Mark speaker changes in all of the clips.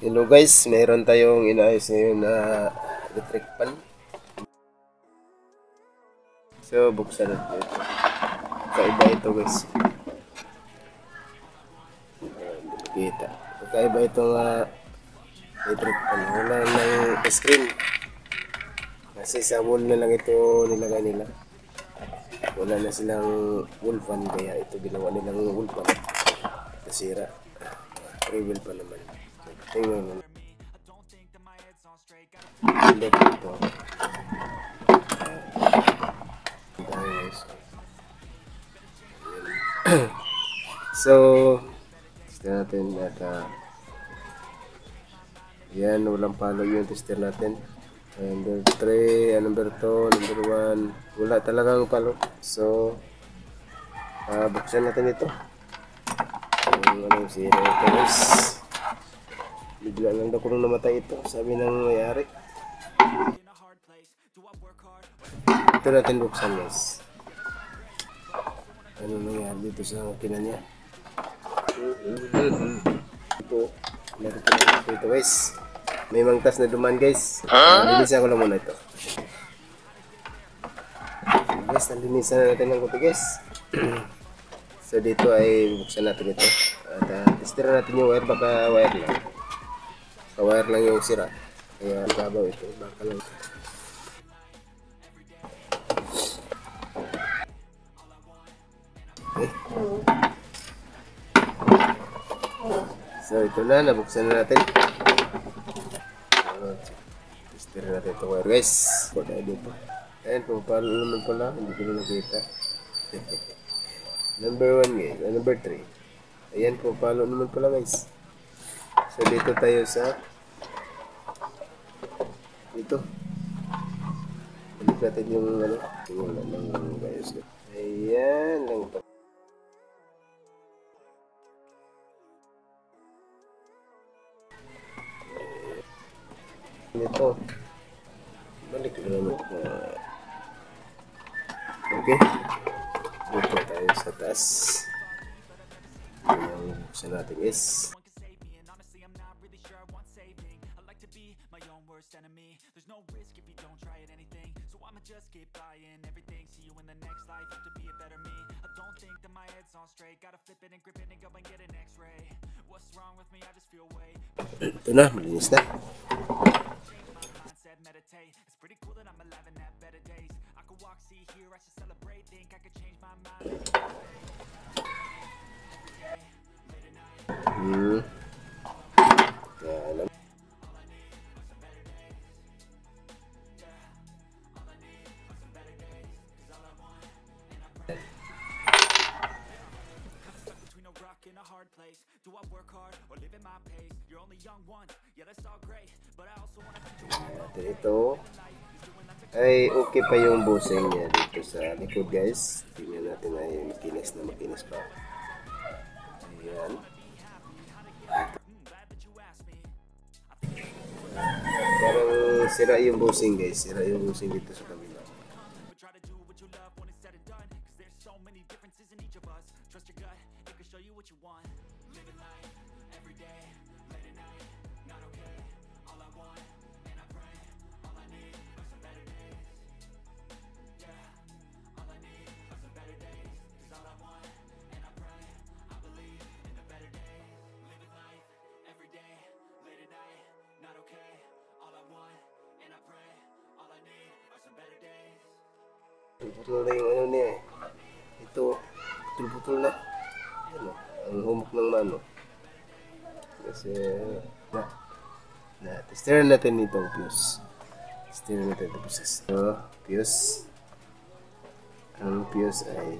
Speaker 1: Hello guys, meron tayong inaayos ngayon na electric pan. So, buksan natin ito. Kakaiba ito guys. Kita. Kakaiba itong electric pan. Wala ng screen. Kasi sa wall na lang ito nilagay nila. Wala na silang wall fan, kaya ito ginawa nilang wall fan. Nasira. Travel pa naman. Tingnan mo. Ito. So, tester natin at yan, walang palo yung tester natin. Number 3, number 2, number 1, wala talagang palo. So, buksan natin ito. Anong sira ito guys. Bigla lang daw kung namatay ito, sabi ng may-ari. Ito natin buksan guys. Ano nangyari dito sa makina niya? Ito, meron ito guys. May mangtas na duman guys. Linisan ko lang muna ito. Guys, nalinisan na natin ng kuti guys. So dito ay buksan natin ito. At testira natin yung wire, baka wire lang. Wire lang yung sira. Kaya babaw ito, baka lang. Okay. So ito na, nabuksan na natin. Testira natin ito wire guys. Kaya dito. Ayan, pumapalo naman pala, hindi ko na nakita. Number 1 guys, number 3. Ayan, pumapalo naman pala guys. So dito tayo sa dito. Balik natin yung wala ng gayos. Ayan lang ito. Ito. Balik naman. Okay. Dito tayo sa taas. Ayan, buksan natin guys.
Speaker 2: Enemy, there's no risk if you don't try at anything, so I'ma just keep buying everything. See you in the next life, have to be a better me. I don't think that my head's on straight, gotta flip it and grip it and go and get an x-ray. What's wrong with me? I just feel weight.
Speaker 1: Ito na, malinis na.
Speaker 2: Meditate, it's pretty cool that I'm alive and have better days. I could walk, see, hear, I should celebrate, think I could change my mind. In a hard place, do I work hard or live at my pace? You're only young once, yeah that's all great, but I also want to
Speaker 1: ito ay okay pa yung busing niya dito sa likod guys. Tingnan natin ay makinis na makinis pa. Ayan. Parang sira yung busing guys, sira yung busing dito sa kabila.
Speaker 2: what you want. Living life every day, late at night, not okay. All I want, and I pray, all I need are some better days. Yeah, all I need are some better days. Cause all I want, and I pray, I believe in the better days. Living life every day, late at night, not okay. All I want, and I pray, all I need are some better days.
Speaker 1: Putol na yung ano niya eh. Ito, putol na. Ano, ang humok ng mano. Kasi, tester natin itong fuse. Tester natin itong fuse. So, fuse. Ang fuse ay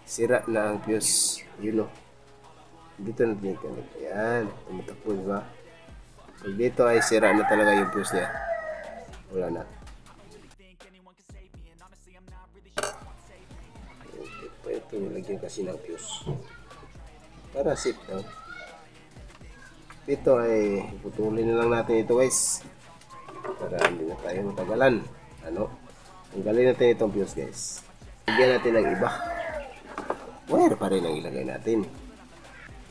Speaker 1: sira na ang fuse. Yun o. Dito natin i-connect. Ayan, tumatakbo diba? Pag dito ay sira na talaga yung fuse niya. Wala na. Ito nilagyan kasi ng fuse para safe down. Ito ay putulin na lang natin ito guys para hindi na tayo matagalan. Tanggalin natin itong fuse guys. Lagyan natin ng iba. Wire pa rin ang ilagay natin.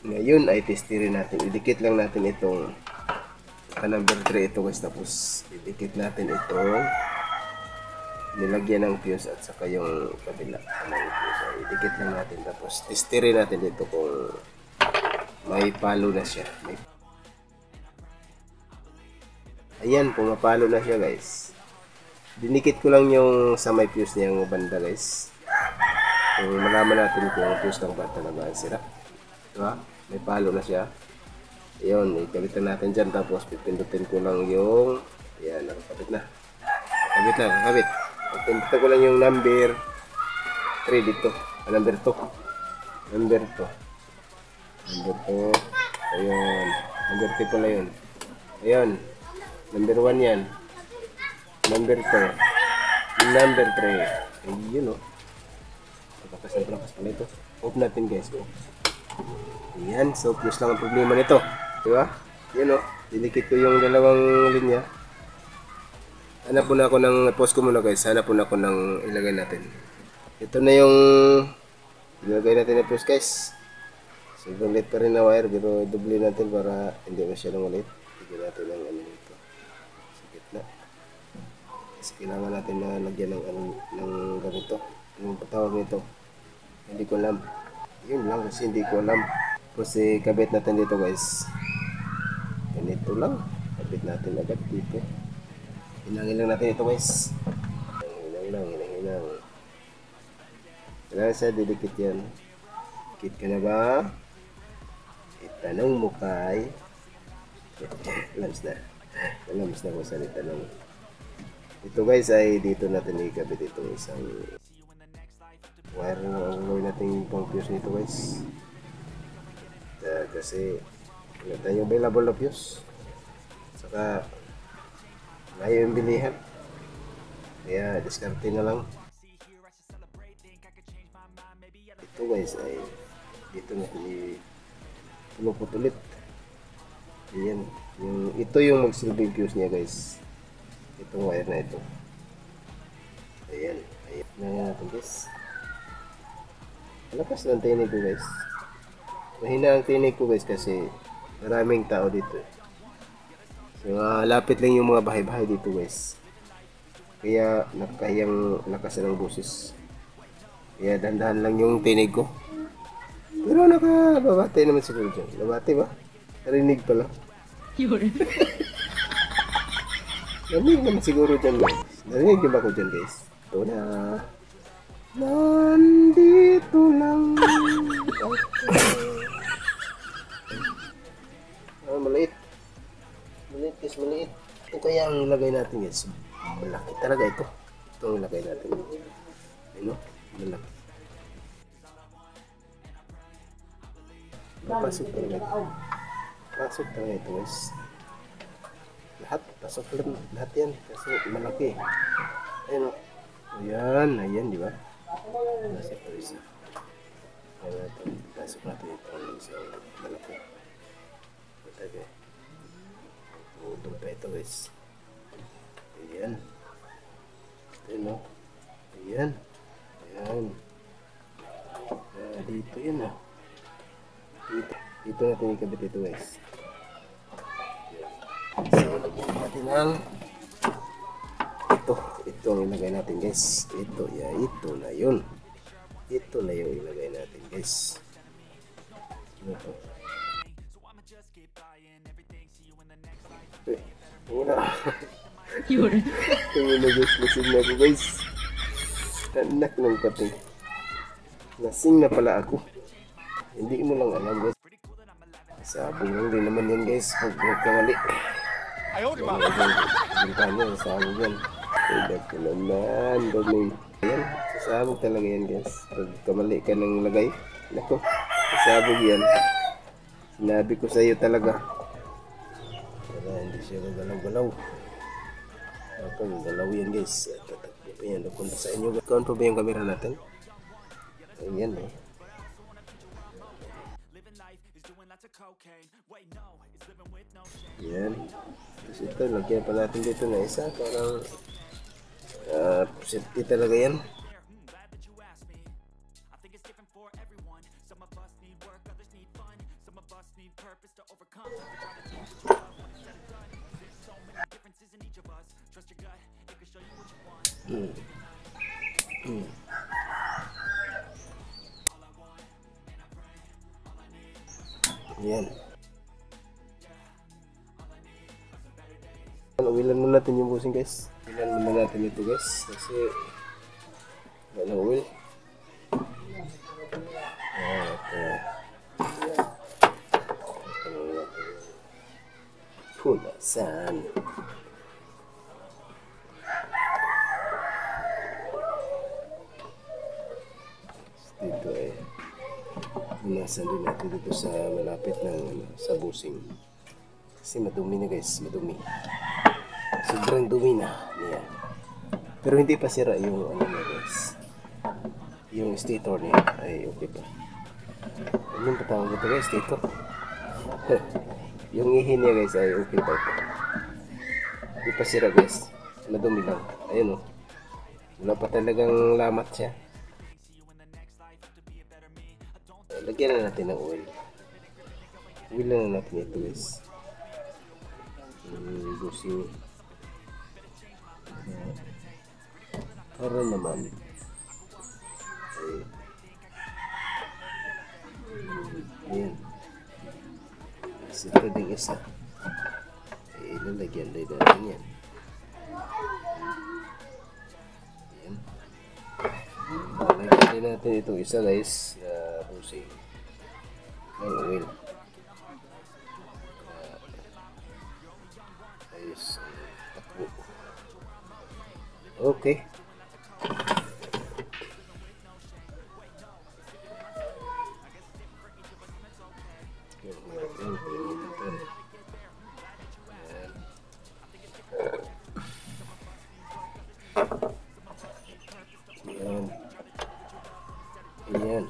Speaker 1: Ngayon ay testirin natin. Idikit lang natin itong number 3 ito guys. Tapos idikit natin itong nilagyan ng fuse at saka yung kabila ng fuse. Ay, idikit lang natin. Tapos testirin natin dito kung may palo na siya. Ayan, pumapalo na siya guys. Dinikit ko lang yung sa may fuse niyang banda guys. Kung malaman natin kung fuse lang ba talaga ang sira. Diba? May palo na siya. Ayun, ikabitan natin dyan. Tapos pipindutin ko lang yung... Ayan, nakakabit na. Nakakabit na, nakakabit. Pipindutin ko lang yung number 3 dito. Number 2. Number 2. Number 2. Ayun. Number 3 pala yun. Ayun. Number 1 yan. Number 2. Number 3. Ayun o. Pagkakas na palakas pala ito. Off natin guys. Ayan. So, plus lang ang problema nito. Diba? Yan o. Dinikit ko yung dalawang linya. Hanap po na ako ng, post ko muna guys. Hanap po na ako ng ilagay natin. Ito na yung ilagay natin na fuse guys. So, ulit pa rin na wire. Pero doble natin para hindi masyadong ulit. Tigil natin ang ano nito. Sa gitna. Kasi kailangan natin na lagyan ng ganito. Yung patawag nito. Hindi ko alam. Yun lang kasi hindi ko alam. Kasi kabit natin dito guys. Ganito lang. Kabit natin agad dito. Hinangin lang natin ito guys. Hinang. Kailangan siya didikit yan. Dikit ka na ba? Itanong mo kay. Lams na ko sa itanong. Ito guys ay dito natin ikabit itong isang wire na ang gawin natin pang fuse nito guys. Kasi wala tayong available na fuse. Saka layo yung bilihan. Kaya diskarte na lang. Ito guys ay dito natin pulupot ulit. Ayan. Ito yung magsilbing fuse niya guys. Itong wire na ito. Ayan. Ayan na natin guys. Malakas lang tinig ko guys. Mahina ang tinig ko guys kasi maraming tao dito. So lapit lang yung mga bahay-bahay dito guys. Kaya nakakahiyang lakas ng boses. Kaya dandahan lang yung tinig ko. Pero nakababati naman siguro dyan. Nabati ba? Narinig pala.
Speaker 3: Yun.
Speaker 1: Narinig naman siguro dyan guys. Narinig ba ako dyan guys? Ito na. Nandito lang ako. Maliit. Maliit guys, maliit. Ito kaya ang ilagay natin guys. Malaki talaga ito. Ito ang ilagay natin. Ano? Malaki. Papasok talaga ito. Pasok talaga ito guys. Lahat. Pasok lahat yan. Kasi malaki. Ayun o. Ayan. Ayan di ba? Pasok ito isa. Pasok natin ito. Isang malaki. Ito utol pa ito guys. Ayan. Ayan o. Ayan. Ayan. Dito yan o. Dito natin ikabit ito guys. So, lagyan natin ang ito ang ilagay natin guys. Ito na yun. Ito na yung ilagay natin guys. Ano to? Una.
Speaker 3: Yun.
Speaker 1: Yung guys, lasing na ako guys. Tanak ng pating. Lasing na pala ako. Hindi mo lang alam guys. Sabong lang din naman yan guys. Pag kamali.
Speaker 4: Ayaw, di ba?
Speaker 1: Bintanya, sabong yan. Tidak ko naman. Daming. Ayan, sasabog talaga yan guys. Pag kamali ka ng lagay. Nako, sasabog yan. Sinabi ko sa iyo talaga. Wala, hindi siya gagalaw-galaw. Ako, gagalaw yan guys. Tatakbo pa yan. Napunta sa inyo. Kaon pa ba yung camera natin? Ayan eh. Yan. Tapos ito, lagyan pa natin dito na isa. Parang safety talaga yan.
Speaker 2: purpose to overcome. Never try to change what you love when it's said and done. There's so many differences in each of us. Trust your gut, it can show you what you want.
Speaker 1: Yan. Uwilan muna natin yung busing guys. Uwilan muna natin ito guys. Kasi wala uwil. Punasan. Dito punasan din natin dito sa malapit ng sa busing. Kasi madumi na guys, madumi. Sobrang dumi na niya. Pero hindi pa sira yung ano na guys. Yung stator niya ay okay pa. Anong patawag ito guys? Stator. Yung ihi niya guys ay okay pa ito. Hindi pa sira guys. Madumi lang. Ayun o. Wala pa talagang lamat siya. Lagyan na natin ng oil. Oil na natin ito guys. Busing. Para naman. Ayan. Kasi ito din isa. Lalagyan din natin yan. Ayan. Lagyan din natin itong isa guys. Busing. Ng oil. Ayos. Takbo. Okay. Ayan. Ayan.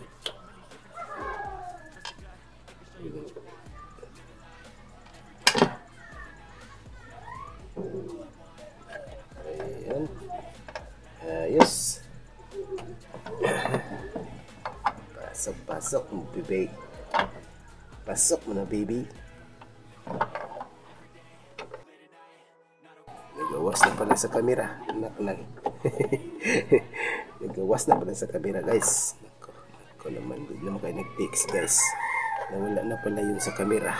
Speaker 1: Ayan. Ayos. Pasok mo, baby. Pasok mo na, baby. Nagawas na pala sa camera. Anak lang. Nagawas na pala sa camera, guys. Ako naman, bigla mo kayo nag-text, guys. Nawala na pala yun sa camera.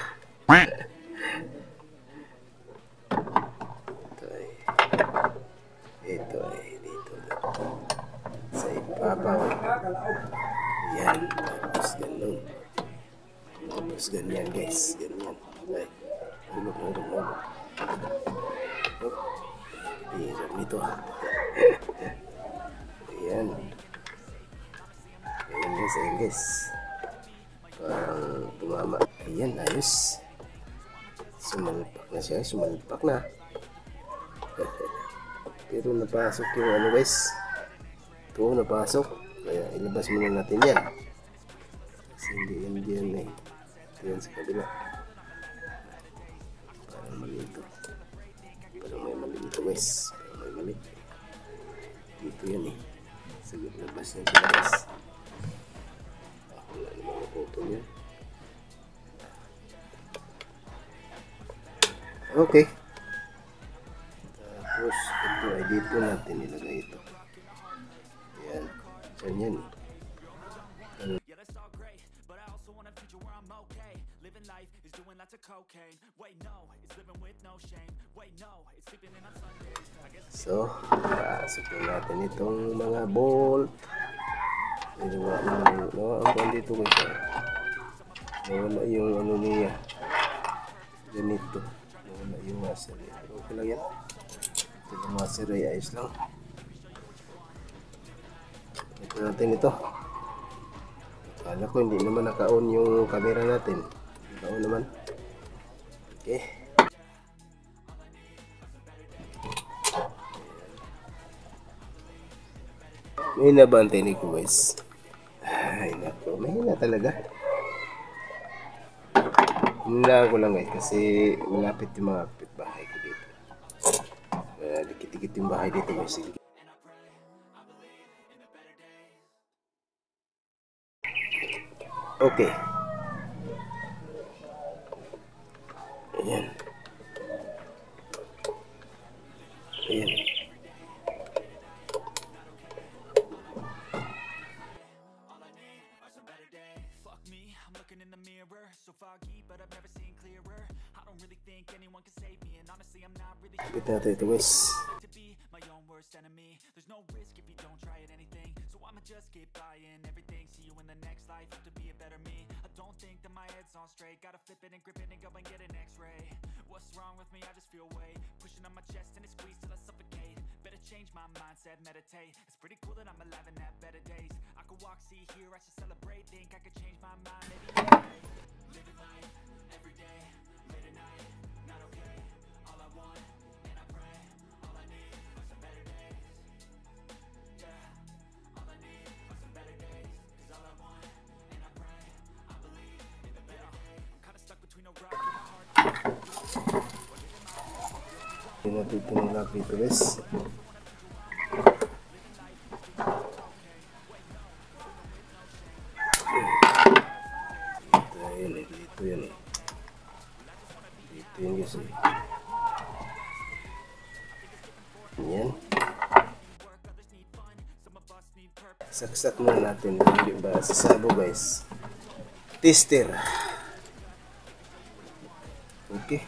Speaker 1: Ito ay dito. Sa ibabaw. Yan. Tapos ganun. Tapos ganyan, guys. Ganyan. Ay. Ulog. Hirap nito. Ayan. Ayan guys. Parang tumama. Ayan, ayos. Sumalpak na siya. Sumalpak na. Pero napasok yung ano guys. Ito napasok. Kaya ilabas muna natin yan. Kasi hindi yan dyan eh. Yan sa kabila. Parang mali ito. Parang may mali ito guys. Parang may mali. Dito yan eh. Sige, labas yan sila guys. Wala namang naputol yan. Okay. Tapos ito ay dito natin ilagay ito. Ayan. Saan yan eh.
Speaker 2: Yeah, that's all great, but I also want a future where I'm okay. Living life is doing lots of cocaine. Wait, no, it's living with no shame. Wait, no, it's sleeping in on Sundays. I guess.
Speaker 1: So, pasok natin itong mga bolt. Nawaan dito guys. Nawala yung ano niya. Ganito. Nawala yung washer. Okay lang yan. Ito yung washer ay ayos lang. Ito natin ito. Akala ko hindi naman naka-on yung camera natin. Naka-on naman. Okay. Mahina ba ang tinig ko guys? Ay nako, mahina talaga. Hinalaan ko lang guys kasi malapit yung mga kapitbahay ko dito. Dikit-dikit yung bahay dito guys. Okay.
Speaker 2: honestly, I'm not really
Speaker 1: Kapit natin ito guys.
Speaker 2: to be my own worst enemy. There's no risk if you don't try at anything, so I'ma just keep buying everything. See you in the next life, have to be a better me. I don't think that my head's on straight, gotta flip it and grip it and go and get an x-ray. What's wrong with me? I just feel weight pushing on my chest and it squeezes till I suffocate. Better change my mindset, meditate. It's pretty cool that I'm alive and have better days. I could walk, see, hear, I should celebrate. Think I could change my mind, maybe living life every day, late at night, not okay. All I want, and I pray, all I need are some better days. Yeah, all I need are some better days. Cause all I want, and I pray, I believe in the better days. I'm kinda stuck between a rock and a hard place.
Speaker 1: Hindi natin tinulak dito guys. Dito yun eh. Dito yun guys eh. Yan. Saksak muna natin. Hindi ba sasabo guys. Tester. Okay.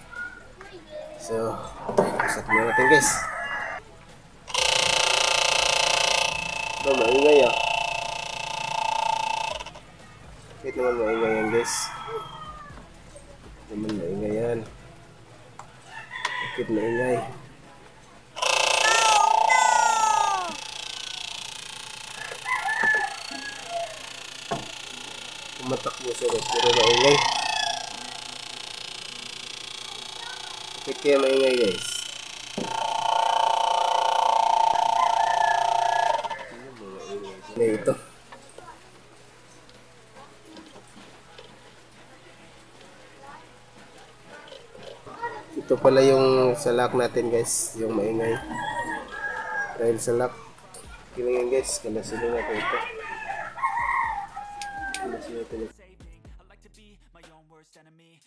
Speaker 1: So, saksak muna natin guys. Ito maingay ah. Bakit naman maingay yan guys? Bakit naman maingay yan? Bakit maingay? Tumatakbo siya guys, pero maingay. Bakit kaya maingay guys? Maingay ito. Ito pala yung salak natin guys, yung maingay. Dahil salak, kailangan guys, kalasin natin ito. Kalasin natin ito.
Speaker 2: Saving, I like to be my own worst enemy.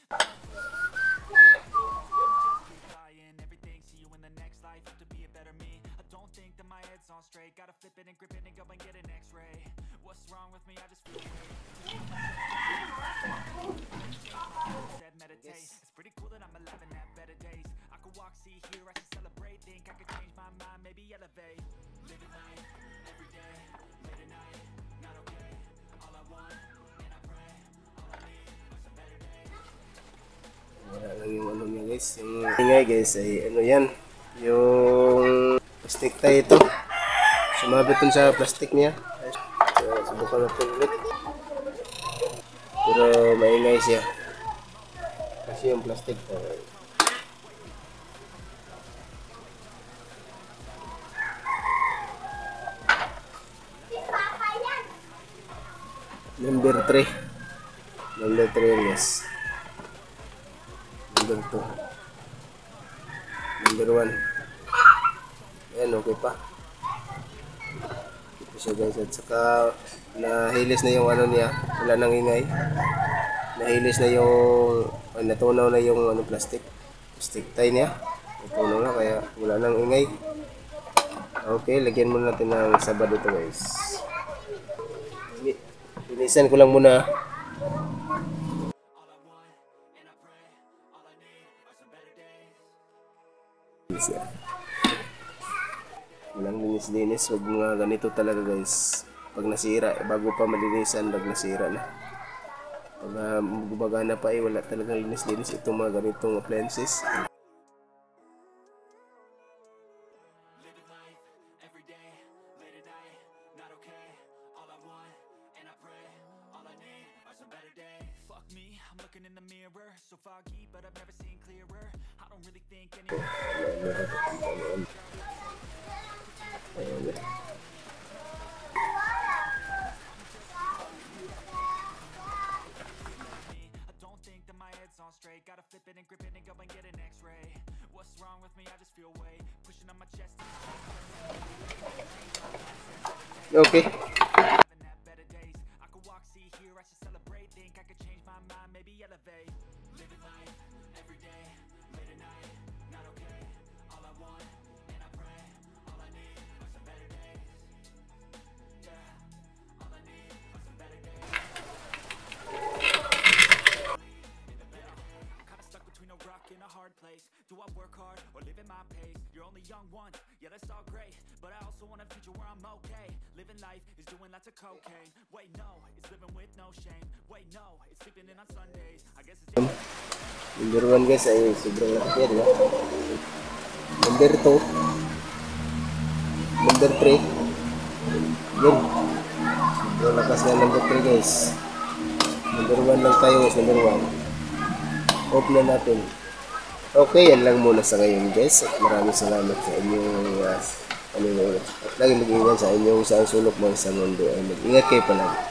Speaker 2: Buying everything, see you in the next life, have to be a better me. I don't think that my head's on straight, gotta flip it and grip it and go and get an x-ray. What's wrong with me? I just feel said meditate. It's pretty cool that I'm alive and have better days. I could walk, see, hear, I should celebrate. Think I could change my mind, maybe elevate. Living life every day, late at night, not okay. All I want, and I pray, all I need are some better days.
Speaker 1: Wala lang yung ano niya guys. Yung ingay guys ay ano yan. Yung plastic tie ito. Sumabit dun sa plastic niya. So, subukan natin ulit. Pero maingay siya. Kasi yung plastic Number 3. Number 3 yun guys. Number 2. Number 1. Ayan, okay pa. Ito siya guys. At saka nahilis na yung ano niya. Wala nang ingay. Nahilis na yung natunaw na yung ano plastic tie niya. Natunaw na kaya wala nang ingay. Okay, lagyan muna natin ng sabad ito guys. Linisan ko lang muna. Walang linis-linis, wag mga ganito talaga guys. Pag nasira, bago pa malinisan, pag nasira na. Pag gumagana pa eh, wala talagang linis-linis itong mga ganitong appliances.
Speaker 2: Living life every day, late at night, not okay. All I want, and I pray, all I need are some better days. Fuck me, I'm looking in the mirror, so foggy, but I've never seen clearer. I don't really think anyone. I don't think that my head's on straight, gotta flip it and grip it and go and get an x-ray. What's wrong with me? I just feel weight pushing on my chest.
Speaker 1: Okay.
Speaker 2: Having had better days. I could walk, see, hear, I should celebrate. Think I could change my mind, maybe elevate. Living life every day, late at night, not okay. All I want, and I pray, all I need are some better days. Yeah, all I need are some better days. I'm kinda stuck between a rock and a hard place. Do I work hard or I'm okay. Living life is doing lots of cocaine. Wait, no, it's living with no shame. Wait, no, it's sleeping in on Sundays. I guess it's just
Speaker 1: Number 1 guys ay sobrang laki yan. Number 2. Number 3. Yun. Sobrang lakas na number 3 guys. Number 1 lang tayo guys. Number 1. Off na natin. Okay, yan lang muna sa ngayon guys. At maraming salamat sa inyong panunood. At lagi mag-ingat sa inyong sa sulok mo sa mundo. Ay mag-ingat kayo palagi.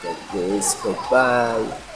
Speaker 1: God bless. Bye-bye.